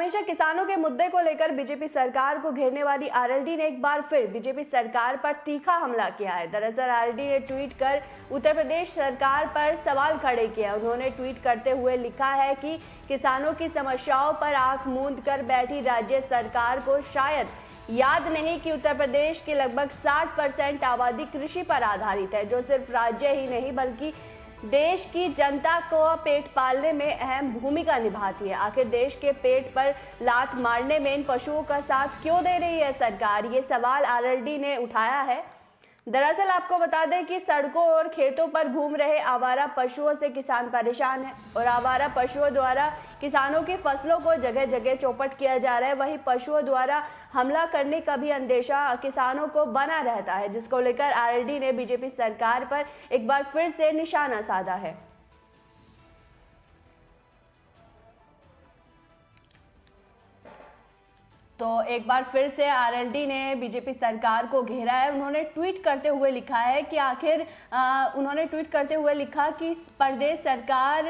हमेशा किसानों के मुद्दे को लेकर बीजेपी सरकार को घेरने वाली आरएलडी ने एक बार फिर बीजेपी सरकार पर तीखा हमला किया है। दरअसल आरएलडी ने ट्वीट कर उत्तर प्रदेश सरकार पर सवाल खड़े किया। उन्होंने ट्वीट करते हुए लिखा है कि किसानों की समस्याओं पर आंख मूंद कर बैठी राज्य सरकार को शायद याद नहीं कि उत्तर प्रदेश की लगभग 60% आबादी कृषि पर आधारित है, जो सिर्फ राज्य ही नहीं बल्कि देश की जनता को पेट पालने में अहम भूमिका निभाती है। आखिर देश के पेट पर लात मारने में इन पशुओं का साथ क्यों दे रही है सरकार, ये सवाल आरएलडी ने उठाया है। दरअसल आपको बता दें कि सड़कों और खेतों पर घूम रहे आवारा पशुओं से किसान परेशान हैं और आवारा पशुओं द्वारा किसानों की फसलों को जगह जगह चौपट किया जा रहा है। वहीं पशुओं द्वारा हमला करने का भी अंदेशा किसानों को बना रहता है, जिसको लेकर आरएलडी ने बीजेपी सरकार पर एक बार फिर से निशाना साधा है। तो एक बार फिर से आरएलडी ने बीजेपी सरकार को घेरा है। उन्होंने ट्वीट करते हुए लिखा है कि कि प्रदेश सरकार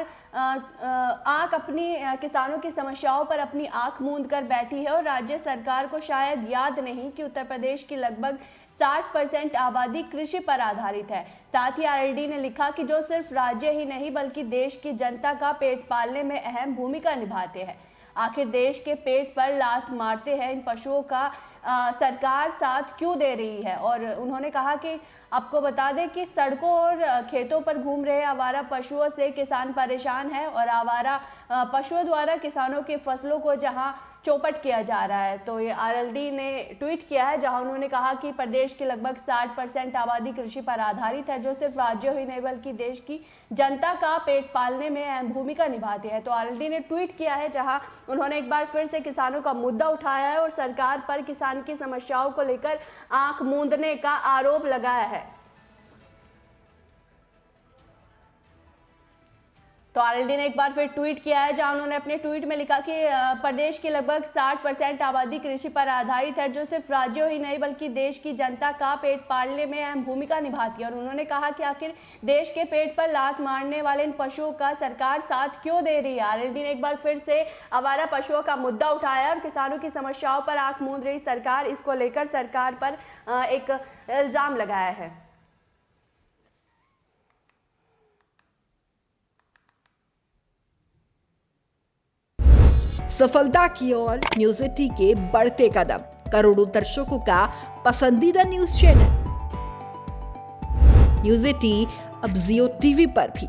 अपनी किसानों की समस्याओं पर अपनी आंख मूंद कर बैठी है और राज्य सरकार को शायद याद नहीं कि उत्तर प्रदेश की लगभग 60% आबादी कृषि पर आधारित है। साथ ही आरएलडी ने लिखा कि जो सिर्फ राज्य ही नहीं बल्कि देश की जनता का पेट पालने में अहम भूमिका निभाते हैं। आखिर देश के पेट पर लात मारते हैं इन पशुओं का सरकार साथ क्यों दे रही है। और उन्होंने कहा कि आपको बता दें कि सड़कों और खेतों पर घूम रहे आवारा पशुओं से किसान परेशान है और आवारा पशुओं द्वारा किसानों की फसलों को जहां चौपट किया जा रहा है। तो ये आरएलडी ने ट्वीट किया है, जहां उन्होंने कहा कि प्रदेश की लगभग 60% आबादी कृषि पर आधारित है, जो सिर्फ राज्यों ही नहीं बल्कि देश की जनता का पेट पालने में अहम भूमिका निभाते हैं। तो आरएलडी ने ट्वीट किया है, जहां उन्होंने एक बार फिर से किसानों का मुद्दा उठाया है और सरकार पर किसान की समस्याओं को लेकर आंख मूंदने का आरोप लगाया है। तो आरएलडी ने एक बार फिर ट्वीट किया है, जहां उन्होंने अपने ट्वीट में लिखा कि प्रदेश की लगभग 60% आबादी कृषि पर आधारित है, जो सिर्फ राज्यों ही नहीं बल्कि देश की जनता का पेट पालने में अहम भूमिका निभाती है। और उन्होंने कहा कि आखिर देश के पेट पर लात मारने वाले इन पशुओं का सरकार साथ क्यों दे रही है। आरएलडी ने एक बार फिर से आवारा पशुओं का मुद्दा उठाया और किसानों की समस्याओं पर आंख मूंद रही सरकार, इसको लेकर सरकार पर एक इल्जाम लगाया है। सफलता की ओर न्यूज 80 के बढ़ते कदम, करोड़ों दर्शकों का पसंदीदा न्यूज चैनल न्यूज 80 अब जियो टीवी पर भी।